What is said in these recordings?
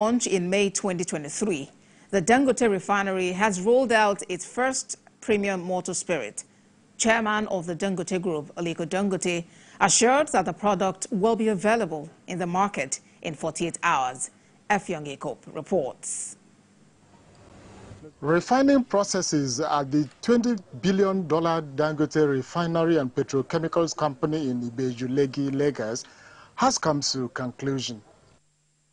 Launch in May 2023, the Dangote refinery has rolled out its first premium motor spirit. Chairman of the Dangote Group, Aliko Dangote, assured that the product will be available in the market in 48 hours. Effiong reports. Refining processes at the $20 billion Dangote refinery and petrochemicals company in Ibeju-Legi, Lagos, has come to conclusion.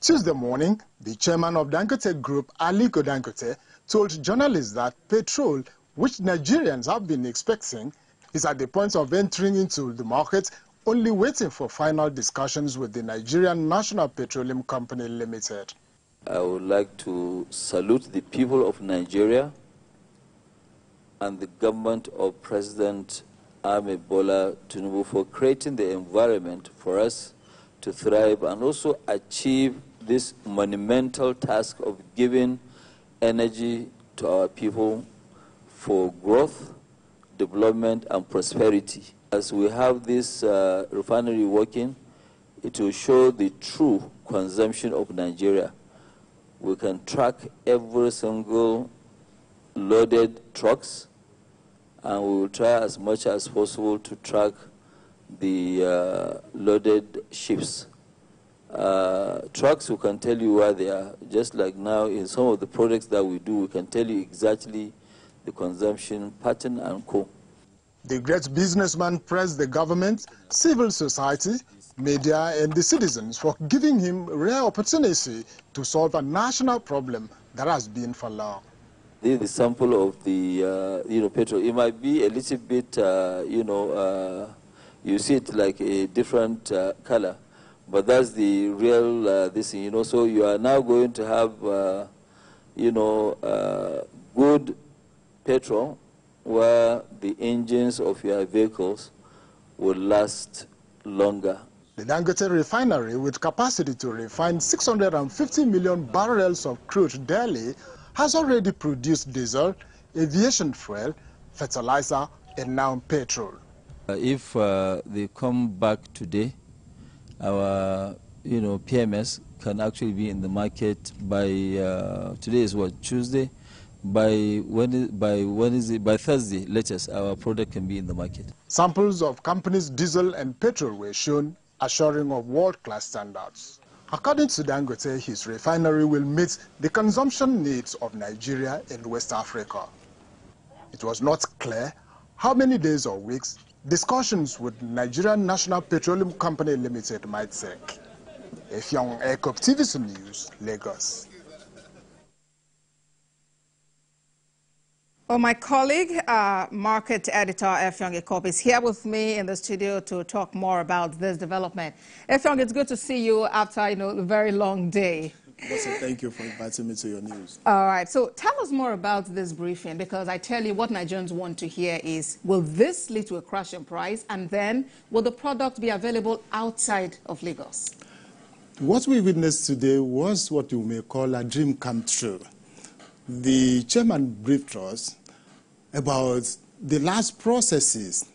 Tuesday morning, the chairman of Dangote Group, Aliko Dangote, told journalists that petrol, which Nigerians have been expecting, is at the point of entering into the market, only waiting for final discussions with the Nigerian National Petroleum Company Limited. I would like to salute the people of Nigeria and the government of President Ahmed Bola Tinubu for creating the environment for us to thrive and also achieve this monumental task of giving energy to our people for growth, development, and prosperity. As we have this refinery working, it will show the true consumption of Nigeria. We can track every single loaded trucks, and we will try as much as possible to track the loaded ships. Trucks, we can tell you where they are. Just like now in some of the products that we do, we can tell you exactly the consumption pattern and co. The great businessman praised the government, civil society, media, and the citizens for giving him rare opportunity to solve a national problem that has been for long. This is the sample of the petrol. It might be a little bit, you see it like a different color, but that's the real this thing. So you are now going to have, good petrol where the engines of your vehicles will last longer. The Dangote refinery, with capacity to refine 650 million barrels of crude daily, has already produced diesel, aviation fuel, fertilizer, and now petrol. If they come back today, our PMS can actually be in the market by today is what, Tuesday? By Thursday latest, our product can be in the market. Samples of companies' diesel and petrol were shown, assuring of world-class standards. According to Dangote, his refinery will meet the consumption needs of Nigeria and West Africa. It was not clear how many days or weeks discussions with Nigerian National Petroleum Company Limited might take. Effiong, TVC News, Lagos. Well, my colleague, market editor Effiong is here with me in the studio to talk more about this development. Effiong, it's good to see you after a very long day. Thank you for inviting me to your news. All right, so tell us more about this briefing, because I tell you what Nigerians want to hear is, will this lead to a crash in price, and then will the product be available outside of Lagos? What we witnessed today was what you may call a dream come true. The chairman briefed us about the last processes,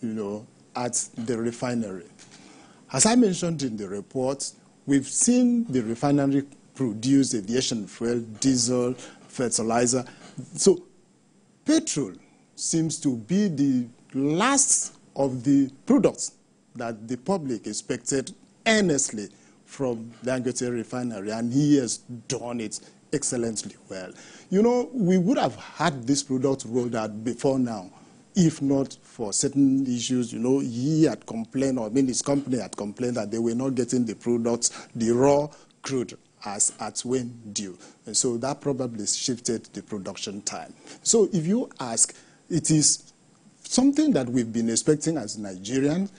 at the refinery. As I mentioned in the report, we've seen the refinery produce aviation fuel, diesel, fertilizer. So petrol seems to be the last of the products that the public expected earnestly from Dangote refinery, and he has done it excellently well. We would have had this product rolled out before now, if not for certain issues. He had complained, his company had complained that they were not getting the products, the raw crude, as at when due. And so that probably shifted the production time. So if you ask, it is something that we've been expecting as Nigerians.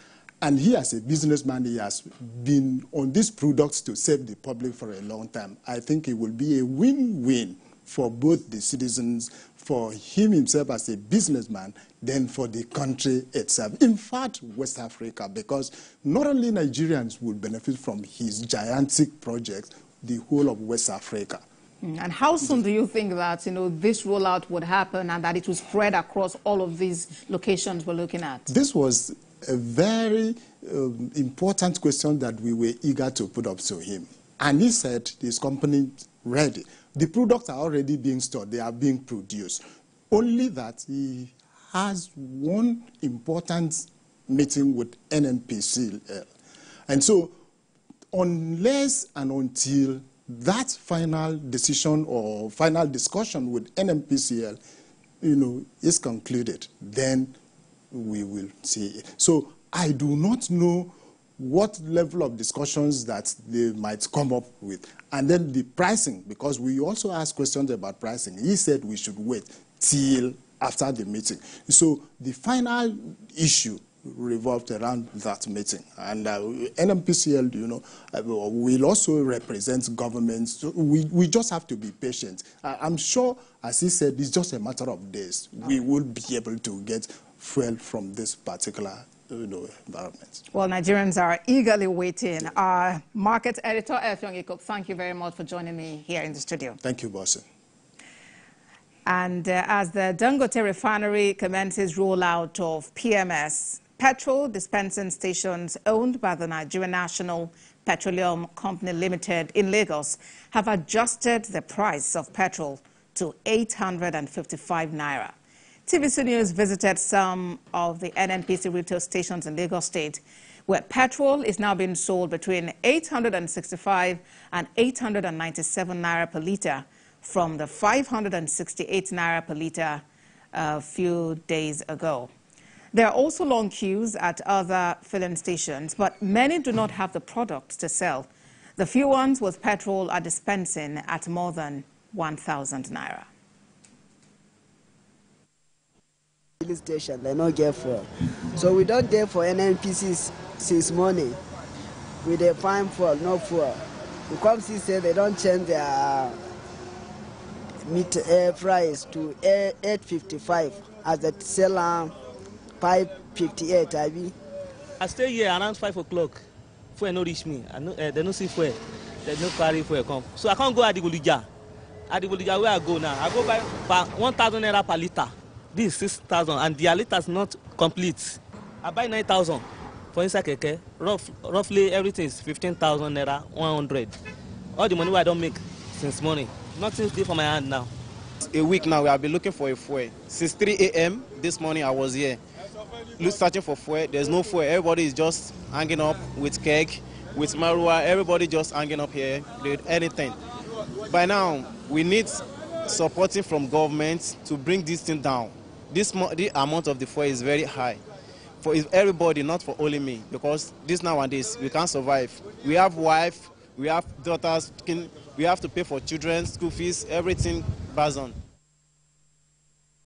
And he, as a businessman, he has been on these products to serve the public for a long time. I think it will be a win-win for both the citizens, for him himself as a businessman, then for the country itself. In fact, West Africa, because not only Nigerians will benefit from his gigantic projects, the whole of West Africa. And how soon do you think that this rollout would happen and that it will spread across all of these locations we're looking at? This was a very important question that we were eager to put up to him. And he said his company ready. The products are already being stored. They are being produced. Only that he has one important meeting with NNPCL. And so unless and until that final decision or final discussion with NNPCL, is concluded, then we will see it. So I do not know what level of discussions that they might come up with. And then the pricing, because we also asked questions about pricing. He said we should wait till after the meeting. So the final issue revolved around that meeting. And NNPCL, will also represent governments. So we just have to be patient. I'm sure, as he said, it's just a matter of days. We will be able to get fuel from this particular environment. Well, Nigerians are eagerly waiting. Our market editor, Effiong Ikok, thank you very much for joining me here in the studio. Thank you, Bosse. And as the Dangote refinery commences rollout of PMS, petrol dispensing stations owned by the Nigerian National Petroleum Company Limited in Lagos have adjusted the price of petrol to 855 naira. TVC News visited some of the NNPC retail stations in Lagos State, where petrol is now being sold between 865 and 897 naira per litre from the 568 naira per litre a few days ago. There are also long queues at other filling stations, but many do not have the products to sell. The few ones with petrol are dispensing at more than 1,000 naira. Station, they don't get fuel. So we don't get for NNPC since morning. We dey find fuel, no fuel. We come see say they don't change their meat price to 855 as they sell 558. I stay here around 5 o'clock. Fuel no reach me. They no see fuel. They no carry fuel come. So I can't go at the Bolija. At the Bolija where I go now, I go buy 1,000 naira per litre. This 6,000 and their litre is not complete. I buy 9,000 for inside keke. Roughly everything is 15,000 naira, 100. All the money I don't make since morning. Nothing's there for my hand now. A week now we have been looking for a fuel. Since 3 a.m. this morning I was here. Searching for fuel. There's no fuel. Everybody is just hanging up with keg, with marua. Everybody just hanging up here with anything. By now we need supporting from government to bring this thing down. The amount of the fuel is very high for everybody, not for only me, because this nowadays we can't survive. We have wife, we have daughters, we have to pay for children, school fees, everything, bazon.